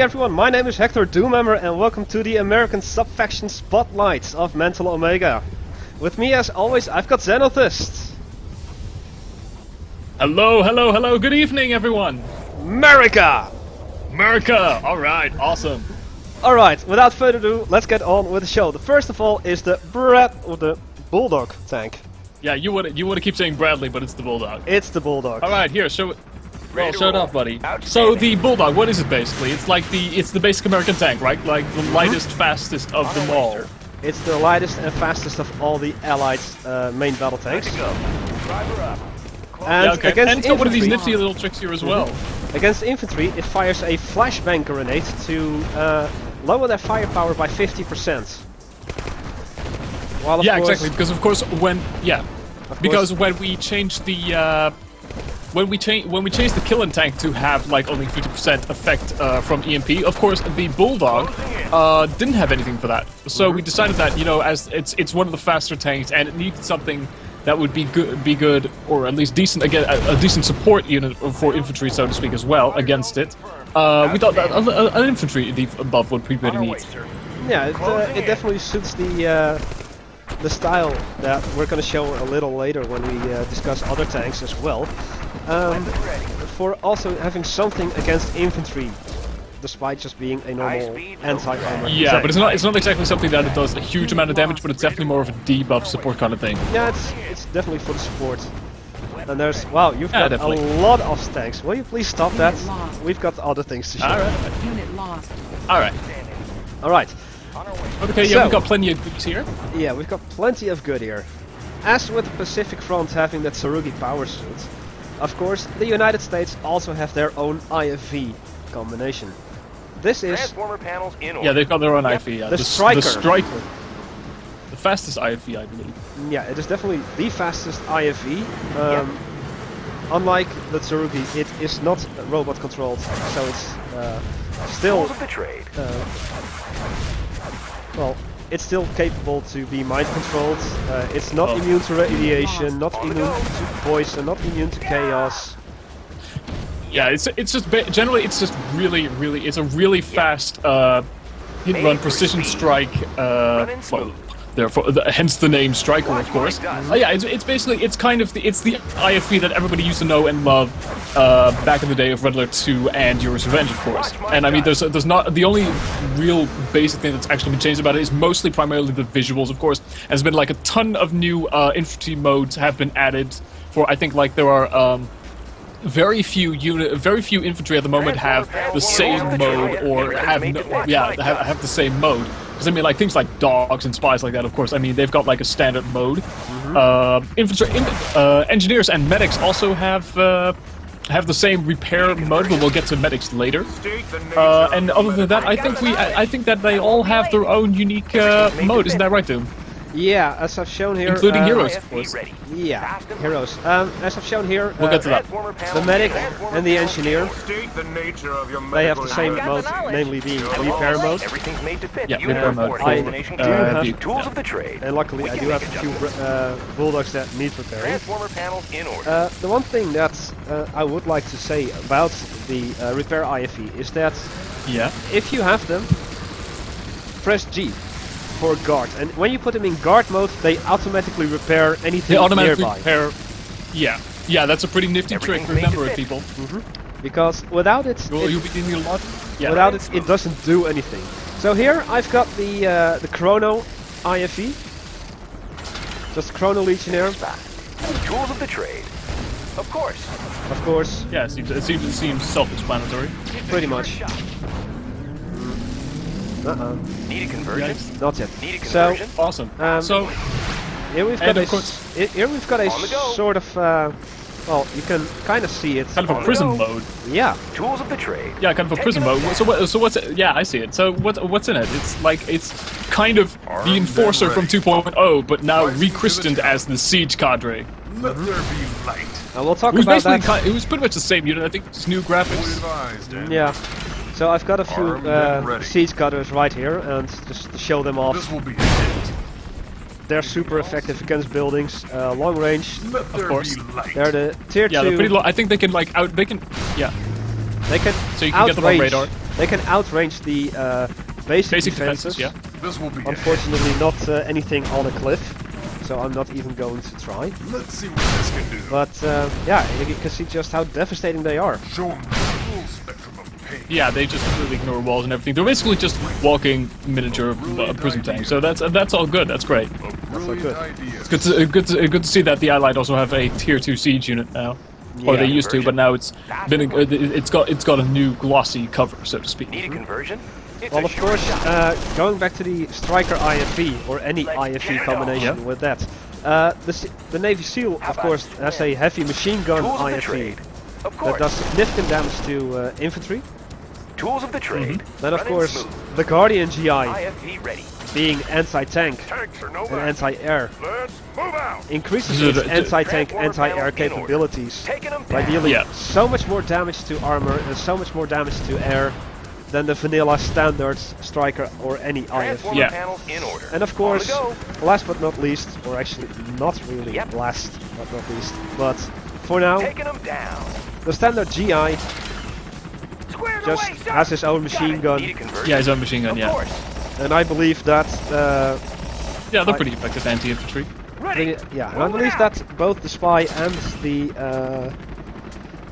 Everyone, my name is Doomhammer and welcome to the American Subfaction Spotlights of Mental Omega. With me as always I've got Zenothist. Hello, good evening everyone! America! Alright, awesome. Alright, without further ado, let's get on with the show. The first of all is the Bulldog tank. Yeah, you would keep saying Bradley, but it's the Bulldog. It's the Bulldog. Alright, here, show it. Well, show it off, buddy. So the Bulldog, what is it basically? It's like it's the basic American tank, right? Like the lightest, fastest of them all. It's the lightest and fastest of all the Allied main battle tanks. And yeah, okay. against and it's got one of these nifty little tricks here as well. Against infantry, it fires a flashbang grenade to lower their firepower by 50%. While Yeah, exactly. Because of course when we changed the when we changed the killing tank to have like only 50% effect from EMP, of course the Bulldog didn't have anything for that. So we decided that, you know, as it's one of the faster tanks and it needed something that would be good, or at least decent, again, a decent support unit for infantry, so to speak, as well against it. We thought that an infantry buff would be pretty neat. Yeah, it definitely suits the style that we're going to show a little later when we discuss other tanks as well. For also having something against infantry, despite just being a normal anti-armor. Yeah, tank. but it's not exactly something that it does a huge amount of damage, but it's definitely more of a debuff support kind of thing. Yeah, it's definitely for the support. And there's, wow, you've got definitely a lot of tanks. Will you please stop that? We've got other things to show. Alright. Unit lost. Alright. Okay, yeah, we've got plenty of goodies here. Yeah, we've got plenty of good here. As with the Pacific Front having that Tsurugi power suit, of course, the United States also have their own IFV combination. This is... Transformer panels in order. Yeah, they've got their own IFV. Yeah. The Striker. The Striker. The fastest IFV, I believe. Yeah, it is definitely the fastest IFV. Unlike the Tsurugi, it is not robot controlled, so it's still... Tools of the trade. Well, it's still capable to be mind controlled. It's not immune to radiation, not immune to poison, not immune to chaos. Yeah, it's just generally it's just really it's a really fast hit and run precision strike. Well, therefore, hence the name Striker, of course. Yeah, it's basically it's the IFV that everybody used to know and love back in the day of Red Alert 2 and Yuri's Revenge, of course. And I mean, there's not the only real basic thing that's actually been changed about it is mostly primarily the visuals, of course. There's been like a ton of new infantry modes have been added. For I think like there are very few infantry at the moment have the same mode or have have the same mode. Because I mean, like things like dogs and spies like that. Of course, I mean they've got like a standard mode. Engineers and medics also have the same repair mode, but we'll get to medics later. And other than that, I think that they all have their own unique mode. Isn't that right, Doom? Yeah, as I've shown here... Including heroes, of course. Yeah, heroes. As I've shown here, we'll get to that. The medic and the engineer, they have the same mode, namely being repair mode. Everything's made to fit. Yeah, repair mode. I do have Tools of the trade. And luckily I do have a few Bulldogs that need repairing. Transformer panels in order. The one thing that I would like to say about the repair IFE is that if you have them, press G for guard, and when you put them in guard mode, they automatically repair anything nearby. Yeah, that's a pretty nifty trick. Remember it, people. Because without it, you'll be doing a lot. Yeah. Without it, it doesn't do anything. So here I've got the Chrono IFE, just Chrono Legionnaire. Tools of the trade. Of course. Yeah, it seems self-explanatory. Pretty much. Need a conversion? Not yet. Need a conversion? So awesome. So here we've got a sort of well, you can kind of see it. Kind of a prison mode. Yeah. Tools of the trade. Yeah, kind of a prison mode. So what's it? Yeah, I see it. So what's in it? It's kind of the Enforcer from 2.0, but now rechristened as the Siege Cadre. Let there be light. We'll talk about that. It was pretty much the same unit. I think it's new graphics. Yeah. So I've got a few siege cutters right here, and just to show them off. This will be a hit. They're super effective against buildings, long range. Of course. They're the tier 2. Yeah, they're pretty low. I think they can They can so you can get them on radar. They can outrange the basic defenses. Yeah. This will be Unfortunately, not anything on a cliff, so I'm not even going to try. Let's see what this can do. But yeah, you can see just how devastating they are. Show them the full spectrum of pain. Yeah, they just completely ignore walls and everything. They're basically just walking miniature prison tanks. So that's all good. That's great. Brilliant good. idea. It's good to see that the Allied also have a tier 2 siege unit now. Or Yeah. they used to, but now it's got a new glossy cover, so to speak. Need a conversion? It's Well, a of short course, shot. going back to the Striker IFV, or any Let's IFV get it combination on. with that. The Navy SEAL, of course, has a heavy machine gun Tools of the IFV trade. Of that course. does significant damage to infantry. Tools of the trade. Then, of Running course, smooth. the Guardian GI, IFV ready. being anti-tank Tanks are no and anti-air, Let's move out. increases So its the- anti-tank, Transporter anti-air panel in order. capabilities Taking them by down. dealing Yeah. so much more damage to armor and so much more damage to air than the vanilla standard Striker or any IFV. Transformer Yeah. panels in order. And of On course, the go. last but not least, or actually not really Yep. last but not least, but for now, Taking them down. the standard GI Squared just away, sir. has his own Got machine it. gun, Need a conversion? Yeah, his own machine gun. Of Yeah. course. and I believe that, Yeah, they're pretty effective anti-infantry. Ready. yeah, and I Move believe out. that both the spy and the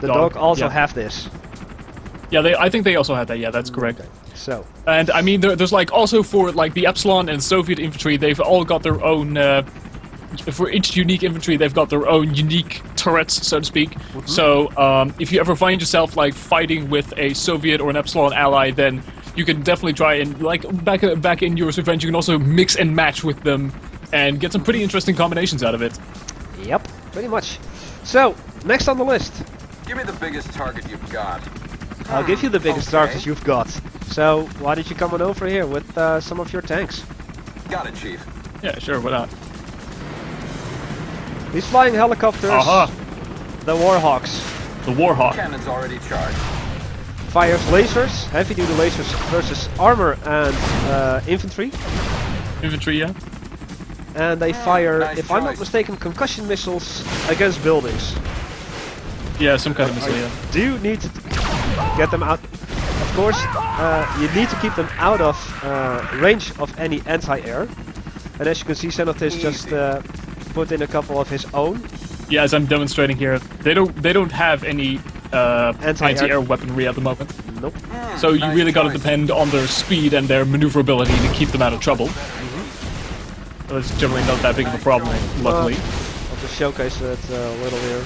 Dog, dog also yeah. have this. Yeah, I think they also had that. Yeah, that's correct. So, And I mean, there's like also for like the Epsilon and Soviet infantry, they've all got their own. For each unique infantry, they've got their own unique turrets, so to speak. So if you ever find yourself like fighting with a Soviet or an Epsilon ally, then you can definitely try and like back in U.S. Revenge, you can also mix and match with them and get some pretty interesting combinations out of it. yep, pretty much. So, next on the list, Give me the biggest target you've got. I'll give you the biggest Okay. targets you've got. So, why don't you come on over here with some of your tanks? Got it, Chief. Yeah, sure, why not? These flying helicopters, Aha! the Warhawks, The Warhawk. Cannon's already charged. fires lasers, heavy-duty lasers versus armor and infantry, Infantry, yeah. and they fire, nice if I'm not choice. mistaken, concussion missiles against buildings. Yeah, some kind of missile, yeah. Do you need to get them out? Of course, you need to keep them out of range of any anti-air. And as you can see, Zenothist just put in a couple of his own. Yeah, as I'm demonstrating here, they don't have any anti-air weaponry at the moment. Nope. So you Nice really got to choice. depend on their speed and their maneuverability to keep them out of trouble. That's generally not that big of a problem, luckily. I'll just showcase it a little here.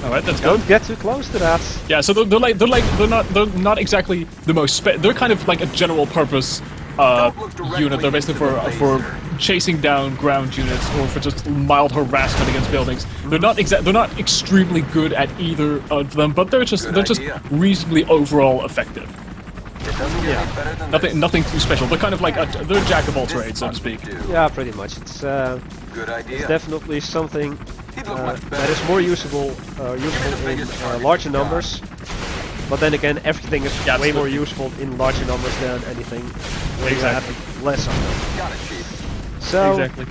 All right, that's good. Don't get too close to that. Yeah, so they're not exactly the most. They're kind of like a general purpose look directly unit. They're basically into the for laser. chasing down ground units or for just mild harassment against buildings. They're not they're not extremely good at either of them, but they're just Good idea. reasonably overall effective. It doesn't get any better than Nothing too special. They're kind of like they're a jack of all this. trades, so to This speak. must do. Yeah, pretty much. It's Good idea. definitely something He'd look much better. that is more useful in biggest target larger you've got. numbers. But then again, everything is Yeah, way more absolutely. useful in larger numbers than anything where Exactly. you have less of them. Got it, Chief. So, Exactly.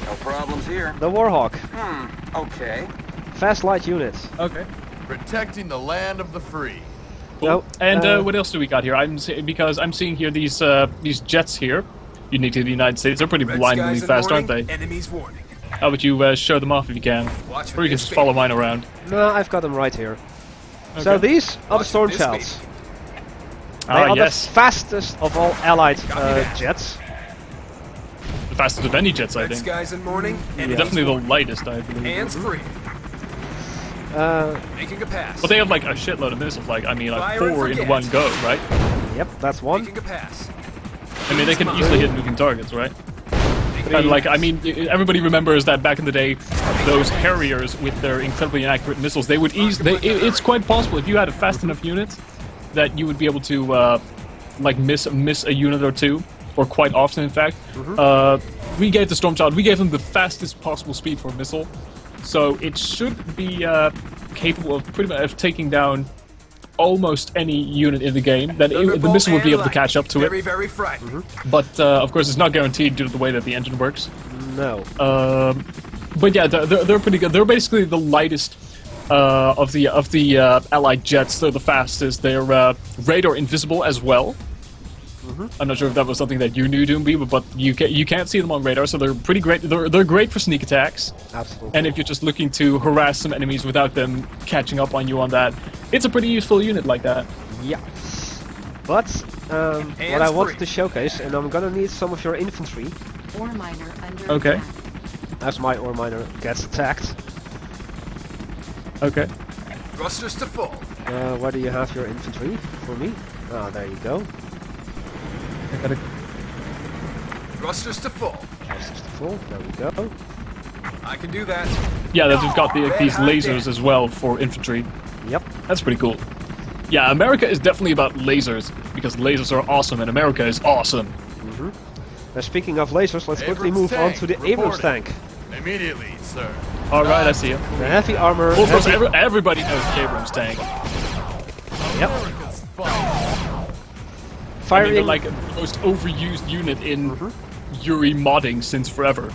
No problems here. the Warhawk, Okay. fast light unit. Okay. Protecting the land of the free. No, And what else do we got here? Because I'm seeing here these jets here, unique to the United States. They're pretty blindingly fast, aren't they? Enemies warning. How about you show them off if you can, Watch for or you can this just follow baby. mine around. No, I've got them right here. So Okay. these are the Watch Storm this Childs. baby. They Ah, are yes, the fastest of all allied that. jets. the fastest of any jets, I Red think. skies in morning. Enemies Definitely the warning. lightest, I believe. Hands free. Uh, Making a pass. But they have like a shitload of missiles. Like I mean, like Fire and 4 in forget. one go, right? yep, that's one. Making a pass. I mean, they can easily hit moving targets, right? And like, I mean, everybody remembers that back in the day, those Harriers with their incredibly inaccurate missiles, they would it's quite possible if you had a fast enough unit that you would be able to like miss a unit or two, or quite often, in fact. We gave the Stormchild, we gave them the fastest possible speed for a missile, so it should be capable of pretty much of taking down almost any unit in the game. That the missile would be able to catch up to very, it, very frightening. but of course it's not guaranteed due to the way that the engine works. No. But yeah, they're pretty good. They're basically the lightest of the Allied jets. They're the fastest. They're radar invisible as well. I'm not sure if that was something that you knew, Doomby, but you can't see them on radar, so they're pretty great. They're great for sneak attacks. Absolutely. And if you're just looking to harass some enemies without them catching up on you on that, it's a pretty useful unit like that. Yeah. But what I wanted to showcase, and I'm gonna need some of your infantry. Ore miner under Okay. attack. As my ore miner gets attacked. Okay. Thrusters to full. Where do you have your infantry for me? Ah, there you go. I gotta... Thrusters to full. That's just full. There we go. I can do that. Yeah, that we've got these lasers as well for infantry. Yep. That's pretty cool. Yeah, America is definitely about lasers, because lasers are awesome, and America is awesome. Now, speaking of lasers, let's quickly Abrams move on tank to the Abrams reporting. tank. Immediately, sir. Alright, I see you. The heavy armor. Well, of course, heavy- everybody knows the Abrams tank. Yep. America's fine. I Firing. mean, they're like the most overused unit in Yuri modding since forever.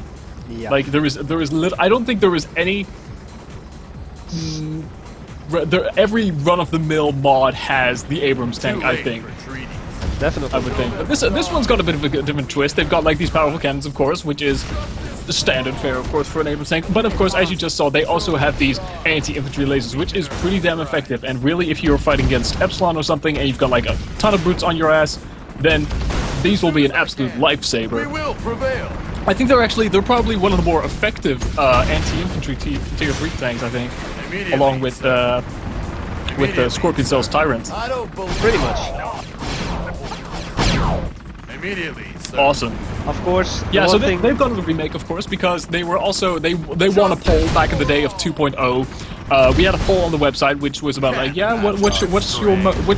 Yeah. Like I don't think there is any. Every run-of-the-mill mod has the Abrams tank. Too I late think. for treaties. Definitely. I would think. But this one's got a bit of a different twist. They've got like these powerful cannons, of course, which is the standard fare, of course, for an Abrams tank. But of course, as you just saw, they also have these anti-infantry lasers, which is pretty damn effective. And really, if you're fighting against Epsilon or something, and you've got like a ton of brutes on your ass, then these will be an absolute We lifesaver. will prevail. I think they're probably one of the more effective anti-infantry tier 3 tanks. I think, Immediately, along with sir. the Scorpion Cell's Tyrant. I don't believe. Pretty much. Immediately, sir. Awesome. Of course. Yeah, the so one thing. they've done a remake, of course, because they were also they won a poll back in the day of 2.0. We had a poll on the website which was about like, yeah, what's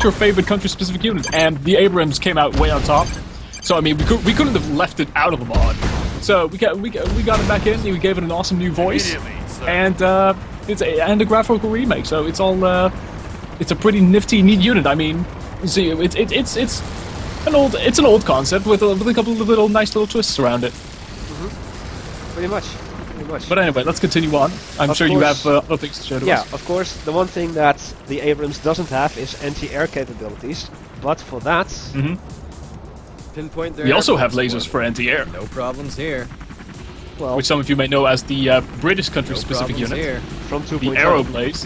your favorite country-specific unit? And the Abrams came out way on top. So I mean, we couldn't have left it out of the mod. So we got it back in. We gave it an awesome new voice, Immediately, sir. and it's a graphical remake. So it's all it's a pretty nifty, neat unit. I mean, you see, it's an old concept with a couple of nice little twists around it. Pretty much. Pretty much. But anyway, let's continue on. I'm Of sure you course. have other things to show to Yeah, us. of course, the one thing that the Abrams doesn't have is anti-air capabilities. But for that, Pinpoint their We also have aircraft lasers for for anti-air, me. No problems here. well, which some of you may know as the British No country-specific problems unit, here. from 2.0. the Arrow Blaze,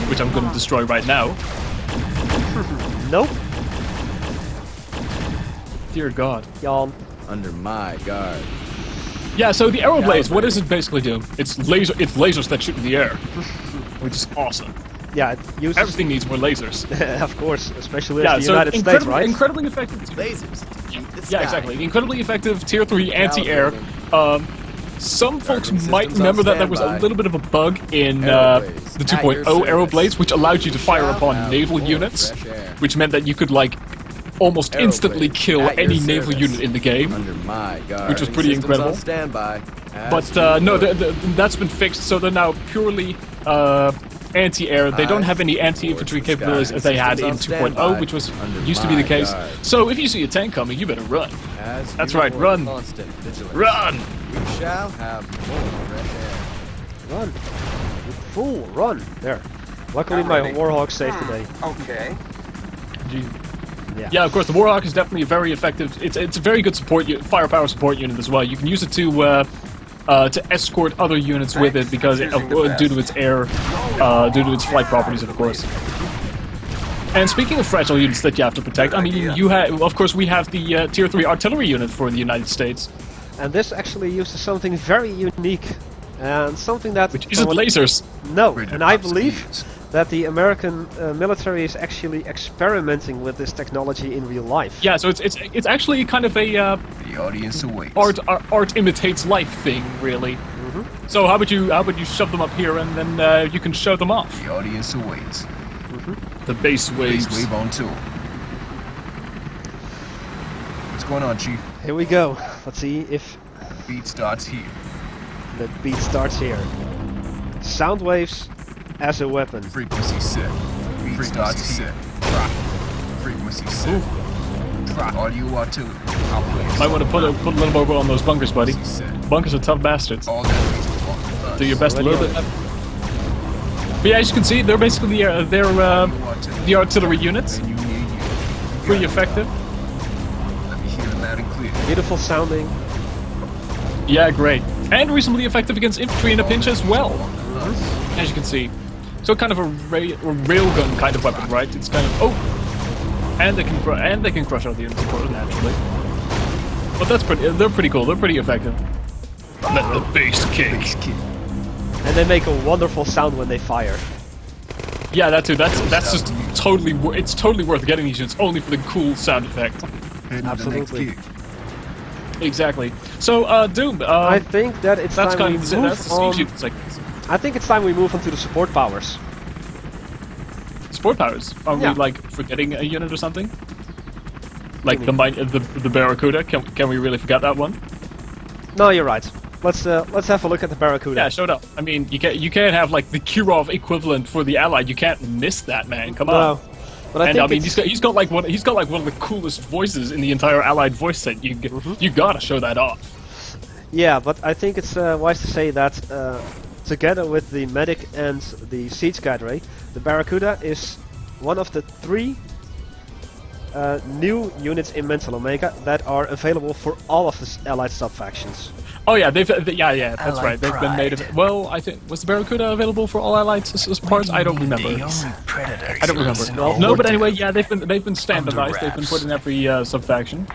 which I'm going to destroy right now. Nope. Dear God. Jan. Under my guard. Yeah, so the Arrow Blaze, what does it basically do? It's lasers that shoot in the air, which is awesome. Yeah, it uses. Everything needs more lasers. Of course, especially Yeah, in the so United States, right? incredibly effective. Lasers. Keep the Yeah, sky. exactly. Incredibly effective tier 3 anti-air. Some folks Guarding might systems remember on that there was a standby. little bit of a bug in Arrow Blaze, the at your 2.0 Arrow service. Blaze, which allowed you to fire Shall upon have naval more units, fresh air. which meant that you could like almost Arrow instantly Blaze, kill at your any naval service. unit in the game. Under my guard. Which was pretty Systems incredible. On standby. But As no, you that's been fixed, so they're now purely anti-air. They don't have any anti-infantry towards the capabilities sky. as they had in Systems on 2.0, standby. which was Under used to be the my case. guard. So if you see a tank coming, you better run. As That's you right, are run. Constant vigilance. Run! We shall have more fresh air. Run. You fool, run. There. Luckily, I'm my ready. Warhawk's safe today. Okay. Yeah, of course, the Warhawk is definitely a very effective. It's a very good firepower support unit as well. You can use it to escort other units with it because due to its due to its flight properties, of course. And speaking of fragile units that you have to protect, I mean, you have, of course, we have the tier 3 artillery unit for the United States, And this actually uses something very unique. And something that... which isn't lasers. No, and I believe that the American military is actually experimenting with this technology in real life. Yeah, so it's actually kind of a The audience awaits. art imitates life thing, really. So how about you shove them up here and then you can show them off. The audience awaits. The base waves. Base wave on tour. What's going on, Chief? Here we go. Let's see if Beat starts here. the beat starts here. Sound waves as a weapon. Frequency set. Beat starts here. Drop. Frequency set. Drop. Audio artillery. Outplays. Might want to put a little more on those bunkers, buddy. Frequency set. Bunkers are tough bastards. All that Do your best a little bit. But yeah, as you can see, they're basically the artillery units. Pretty effective. Let me hear it loud and clear. Beautiful sounding. Yeah, great. And reasonably effective against infantry in a pinch as well. As you can see. So kind of a railgun kind of weapon, right? It's kind of and they can crush out the units, of course, naturally. But that's they're pretty cool. They're pretty effective. Let the bass kick. And they make a wonderful sound when they fire. Yeah, that too. That's just totally. It's totally worth getting these units only for the cool sound effect. Absolutely. Exactly. So, Doom. I think that it's that's time kind we of move that's the on. siege units. Like I think it's time we move on to the support powers. support powers. Are we like forgetting a unit or something? Like the Barracuda. Can we really forget that one? No, you're right. Let's have a look at the Barracuda. Yeah, showed up. I mean, you can't have like the Kirov equivalent for the Allied. You can't miss that, man. Come on. No, but I think he's got like one of the coolest voices in the entire Allied voice set. You gotta show that off. Yeah, but I think it's wise to say that together with the medic and the siege guide ray, the Barracuda is one of the 3 new units in Mental Omega that are available for all of the Allied sub-factions. Oh yeah, that's right. They've been made of. Well, I think was the Barracuda available for all Allied parts? I don't remember. I don't remember. No, but anyway, yeah, they've been standardized. They've been put in every sub-faction,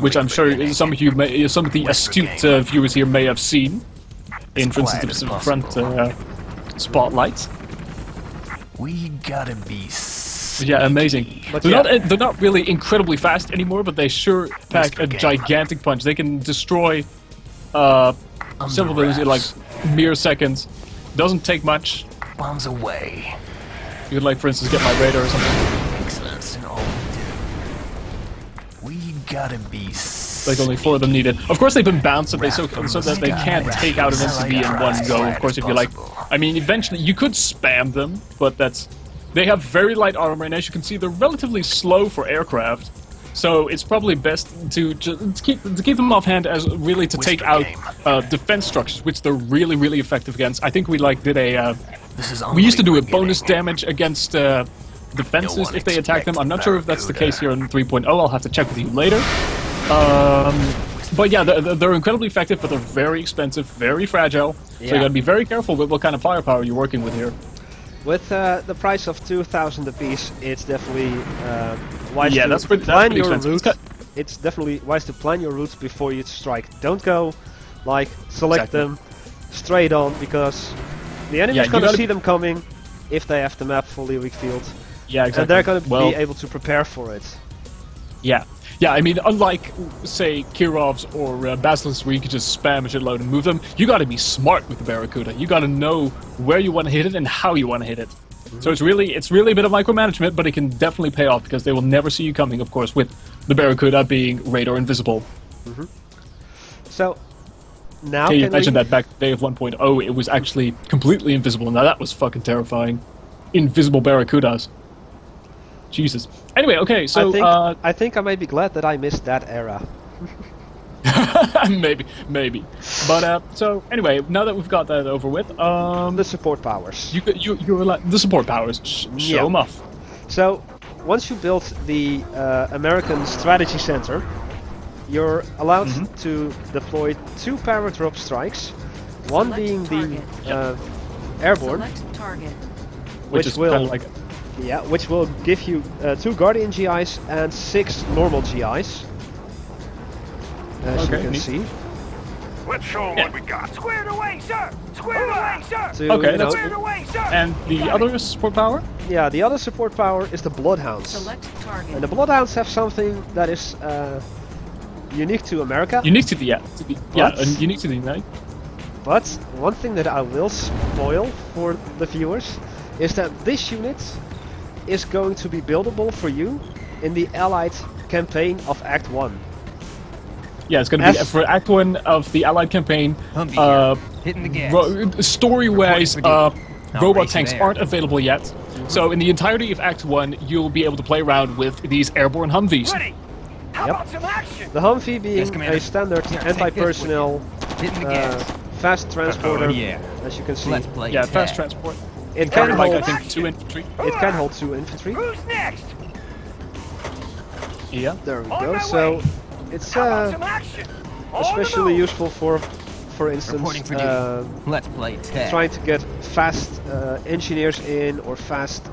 which I'm sure some of the astute viewers here may have seen. In, for instance, the front spotlights. We gotta be. Yeah, amazing. But they're not really incredibly fast anymore, but they sure pack a gigantic punch. They can destroy several buildings in like mere seconds. Doesn't take much. Bombs away. You could, like, for instance, get my radar or something. Excellence in all we do. We gotta be. Like only 4 of them needed. Of course, they've been bounced so that they can't take out an MCV in one go. Of course, if you like, I mean, eventually you could spam them, but they have very light armor, and as you can see, they're relatively slow for aircraft. So it's probably best to keep them offhand as really to take out defense structures, which they're really, really effective against. I think we did a. We used to do a bonus damage against defenses if they attack them. I'm not sure if that's the case here in 3.0. I'll have to check with you later. But yeah, they're incredibly effective, but they're very expensive, very fragile. So you gotta be very careful with what kind of firepower you're working with here. With the price of 2,000 apiece, it's definitely wise that's to pretty plan your expensive. routes. It's definitely wise to plan your routes before you strike. Don't go, like, select them straight on, because the enemy's going to see them coming if they have the map fully revealed. Yeah, exactly. And they're going to be able to prepare for it. Yeah. Yeah, I mean, unlike, say, Kirovs or Basilisks, where you can just spam a shitload and move them, you gotta be smart with the Barracuda. You gotta know where you want to hit it and how you want to hit it. So it's really a bit of micromanagement, but it can definitely pay off, because they will never see you coming, of course, with the Barracuda being radar invisible. So, now can you imagine that back day of 1.0, it was actually completely invisible? Now that was fucking terrifying. Invisible Barracudas. Jesus. Anyway, okay, so I think I may be glad that I missed that era. maybe. But so anyway, now that we've got that over with, the support powers. You're like the support powers. Show them off. So once you build the American Strategy Center, you're allowed to deploy 2 paradrop strikes. One being the airborne, which will which will give you 2 Guardian GIs and 6 normal GIs. As you can see. Let's show them what we got. Squared away, sir! Squared away, sir! Okay, that's squared away, sir! And the other support power? Yeah, the other support power is the Bloodhounds. Select target. And the Bloodhounds have something that is unique to America. Unique to the unique to the United. But one thing that I will spoil for the viewers is that this unit is going to be buildable for you in the Allied campaign of Act 1. Yeah, it's going to be for Act 1 of the Allied campaign. Hitting the gas. Story-wise, robot tanks aren't available yet. So in the entirety of Act 1, you'll be able to play around with these airborne Humvees. Ready? How about some action? The Humvee being a standard anti-personnel fast transporter, as you can see. Let's play Yeah, tag. fast transport. It can Carry, like, I hold. think 2 infantry. It can hold 2 infantry. Who's next? Yeah. There we On go. my So way. it's How about some action? On the especially move. useful for instance, Reporting for duty. Let's play tag. trying to get fast engineers in or fast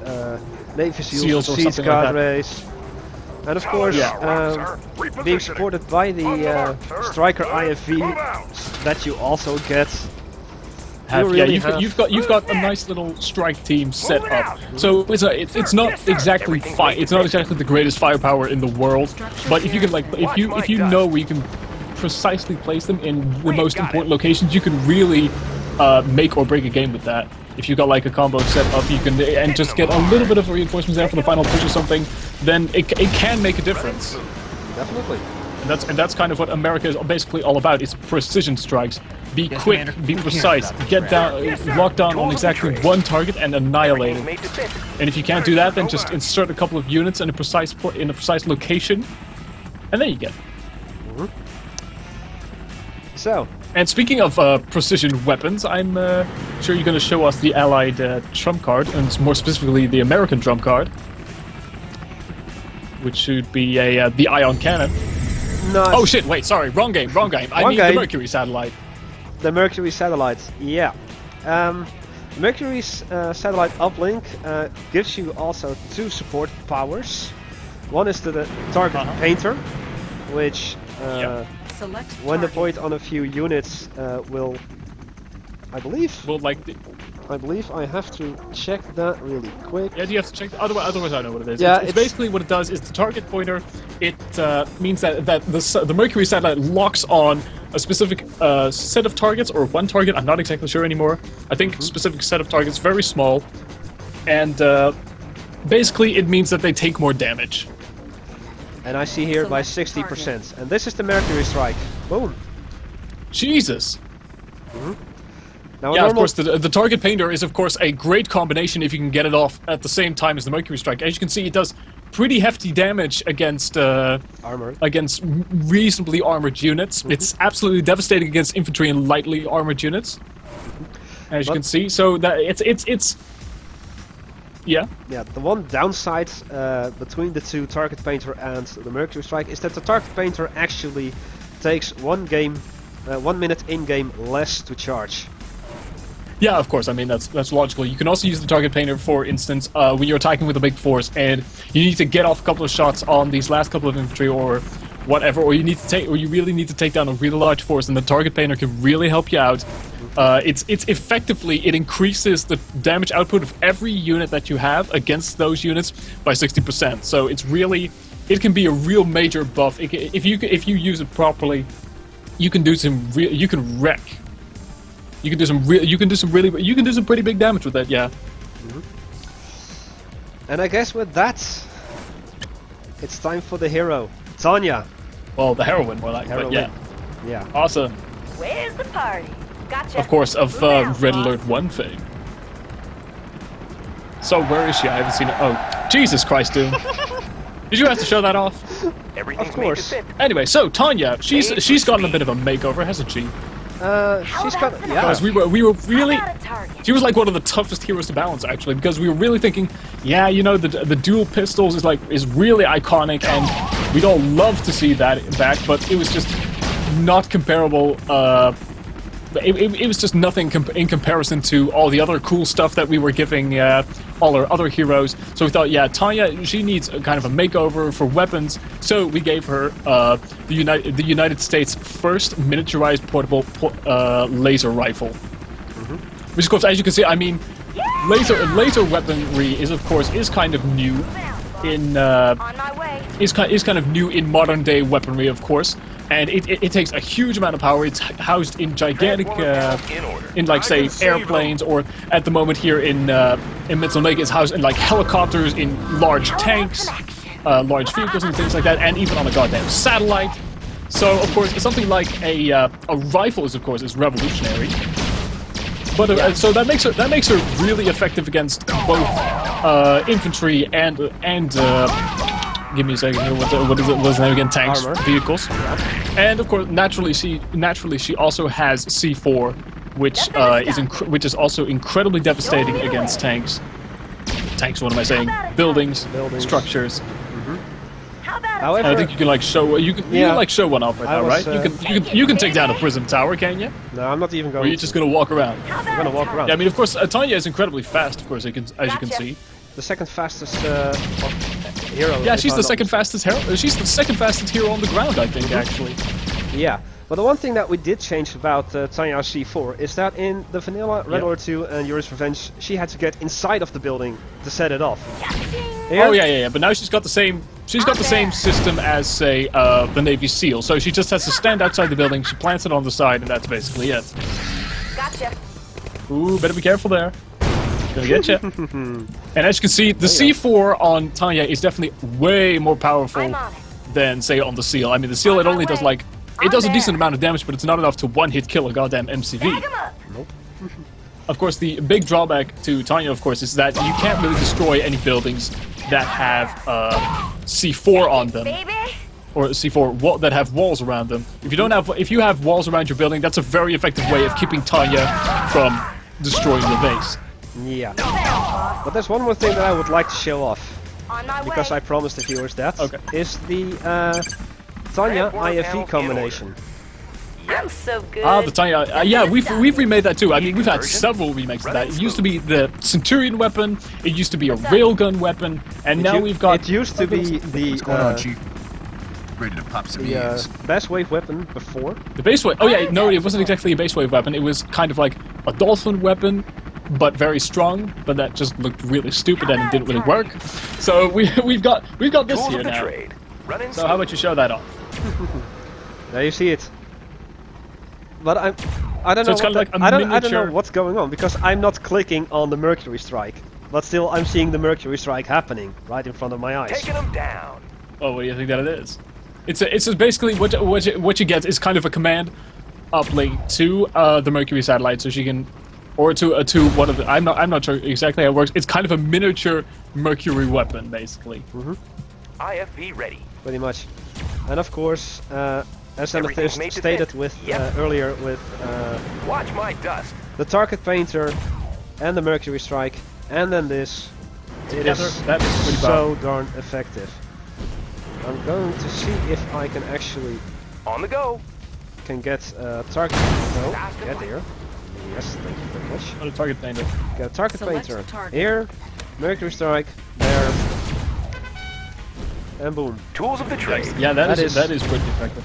Navy Seals SEALs, or Siege something like that. Cadres. And of course, being supported by the Striker IFV that you also get. You've got a nice little strike team set up. So it's not exactly it's not exactly the greatest firepower in the world, but if you can if you know where you can precisely place them in the most important locations, you can really make or break a game with that. If you've got like a combo set up, you can and just get a little bit of reinforcements there for the final push or something, then it can make a difference. Definitely. And that's kind of what America is basically all about. It's precision strikes. Be quick, be precise, get down, lock down on exactly one target and annihilate it. And if you can't do that, then just insert a couple of units in a precise location, and there you get. So. And speaking of precision weapons, I'm sure you're going to show us the Allied trump card, and more specifically the American trump card, which should be the ion cannon. Nice. Oh shit! Wait, sorry, wrong game. I mean the Mercury satellite. The Mercury satellite, yeah. Mercury's satellite uplink gives you also 2 support powers. One is the target painter, which when deployed on a few units will, I believe. Well, like. I believe I have to check that really quick. Yeah, you have to check. Otherwise, I know what it is. Yeah, it's basically what it does is the target pointer. It means that the Mercury satellite locks on a specific set of targets or one target. I'm not exactly sure anymore. I think specific set of targets, very small, and basically it means that they take more damage. And I see here by 60%, and this is the Mercury strike. Boom. Jesus. Now, yeah, of course, the target painter is, of course, a great combination if you can get it off at the same time as the Mercury Strike. As you can see, it does pretty hefty damage against against reasonably armored units. It's absolutely devastating against infantry and lightly armored units, as you can see. So that it's yeah. Yeah, the one downside between the 2 target painter and the Mercury Strike is that the target painter actually takes 1 minute in game less to charge. Yeah, of course. I mean, that's logical. You can also use the target painter, for instance, when you're attacking with a big force, and you need to get off a couple of shots on these last couple of infantry or whatever, or you really need to take down a really large force, and the target painter can really help you out. It increases the damage output of every unit that you have against those units by 60%. So it can be a real major buff. If you use it properly, you can wreck. You can do some pretty big damage with that, yeah. And I guess with that, it's time for the hero, Tanya. Well, the heroine, more like, but yeah. Yeah. Awesome. Where's the party? Gotcha. Of course, of Red Alert 1 fame. So where is she? I haven't seen her. Oh, Jesus Christ, Doom. Did you have to show that off? Of course. Anyway, so Tanya, she's gotten a bit of a makeover, hasn't she? She's got, yeah. Because we were really, she was like one of the toughest heroes to balance actually, because we were really thinking, yeah, you know, the dual pistols is really iconic, and we'd all love to see that back, but it was just not comparable. It was just nothing in comparison to all the other cool stuff that we were giving all our other heroes. So we thought, yeah, Tanya, she needs a kind of a makeover for weapons. So we gave her the United States' first miniaturized portable laser rifle. Which, of course, as you can see, I mean, laser weaponry is kind of new in is kind of new in modern day weaponry, of course. And it takes a huge amount of power. It's housed in gigantic, in like say airplanes, or at the moment here in Mitchell Lake, it's housed in like helicopters, in large tanks, large vehicles and things like that, and even on a goddamn satellite. So of course, something like a rifle is revolutionary. But so that makes her really effective against both infantry and give me a second here. What is the name again? Tanks, armor, vehicles, and of course, naturally, she also has C4 which which is also incredibly devastating against tanks. Tanks, what am I saying? Buildings. Structures. However, I think you can like show you can like show one off right now, right? You can take down a prism tower, can you? No, I'm not even going. Or are you just gonna walk around? I'm gonna walk around. Yeah, I mean, of course, Tanya is incredibly fast. Of course, as you can see. The second fastest hero. Yeah, she's the second fastest hero. She's the second fastest hero on the ground, I think, actually. Yeah, but the one thing that we did change about Tanya C4 is that in the vanilla Red Alert 2 and Yuri's Revenge, she had to get inside of the building to set it off. Here? Oh yeah. But now she's got the same. She's got the same system as, say, the Navy SEAL. So she just has to stand outside the building. She plants it on the side, and that's basically it. Gotcha. Ooh, better be careful there. Gonna get you. And as you can see, the C4 on Tanya is definitely way more powerful than, say, on the SEAL. I mean, the SEAL, it only does like... It does a decent amount of damage, but it's not enough to one-hit kill a goddamn MCV. Nope. Of course, the big drawback to Tanya, of course, is that you can't really destroy any buildings that have C4 on them. Or C4 that have walls around them. If you have walls around your building, that's a very effective way of keeping Tanya from destroying the base. Yeah. But there's one more thing that I would like to show off. Because I promised the viewers that. Okay. Is the Tanya IFV combination. I'm so good. Ah, the Tanya. Yeah, we've remade that too. I mean, we've had several remakes of that. It used to be the Centurion weapon. It used to be a railgun weapon, and now we've got. It used to be the. What's going on, Chief? Ready to pop some ears. Base wave weapon before. The base wave. Oh yeah, no, it wasn't exactly a base wave weapon. It was kind of like a dolphin weapon, but very strong. But that just looked really stupid and it didn't really work. So we've got this here now. So how about you show that off? There you see it. But I don't So know. it's kind of like a I don't know miniature- what's going on because I'm not clicking on the Mercury Strike, but still I'm seeing the Mercury Strike happening right in front of my eyes. Taking them down. Oh, what do you think that it is? It's just basically what you get is kind of a command uplink to the Mercury satellite, so she can, or to one of the. I'm not sure exactly how it works. It's kind of a miniature Mercury weapon, basically. IFV ready. Pretty much, and of course, as Zenothist stated with earlier with Watch my dust. the target painter and the Mercury Strike, and then this, it is That is pretty so darn effective. I'm going to see if I can actually On the go. get target. No, get here. Yes, thank you very much. Not a target painter. Get a target Select painter target. here, Mercury Strike there, and boom. Tools of the trade. Yeah, That is is- pretty effective.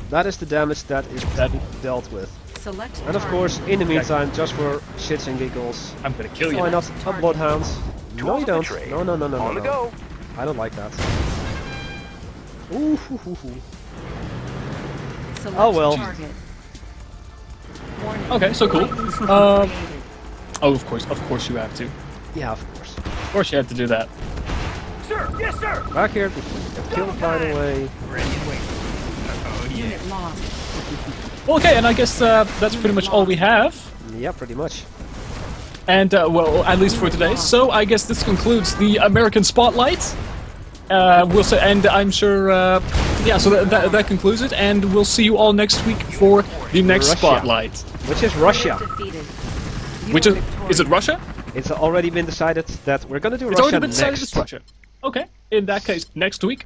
That is the damage that is dealt with. Select And of target. course, in the meantime, just for shits and giggles, I'm gonna kill you. why not a Target. Bloodhound? No, Tools you of the don't. trade. No, no, no, no, no, On the no. go. I don't like that. Ooh, hoo, hoo, hoo. Select Oh, well. target. Warning. Okay, so cool. Created. Oh, of course you have to. Yeah, of course. Of course you have to do that. Sir, yes, sir. Back here before you get killed right away. Unit lost. Okay, and I guess that's pretty much all we have. Yeah, pretty much. And, well, at least for today. So I guess this concludes the American Spotlight. We'll say, and I'm sure, yeah, so that concludes it. And we'll see you all next week for the next Russia. Spotlight. Which is Russia. Defeated. Which is it Russia? It's already been decided that we're gonna do It's Russia already been decided next. it's Russia. Okay, in that case, next week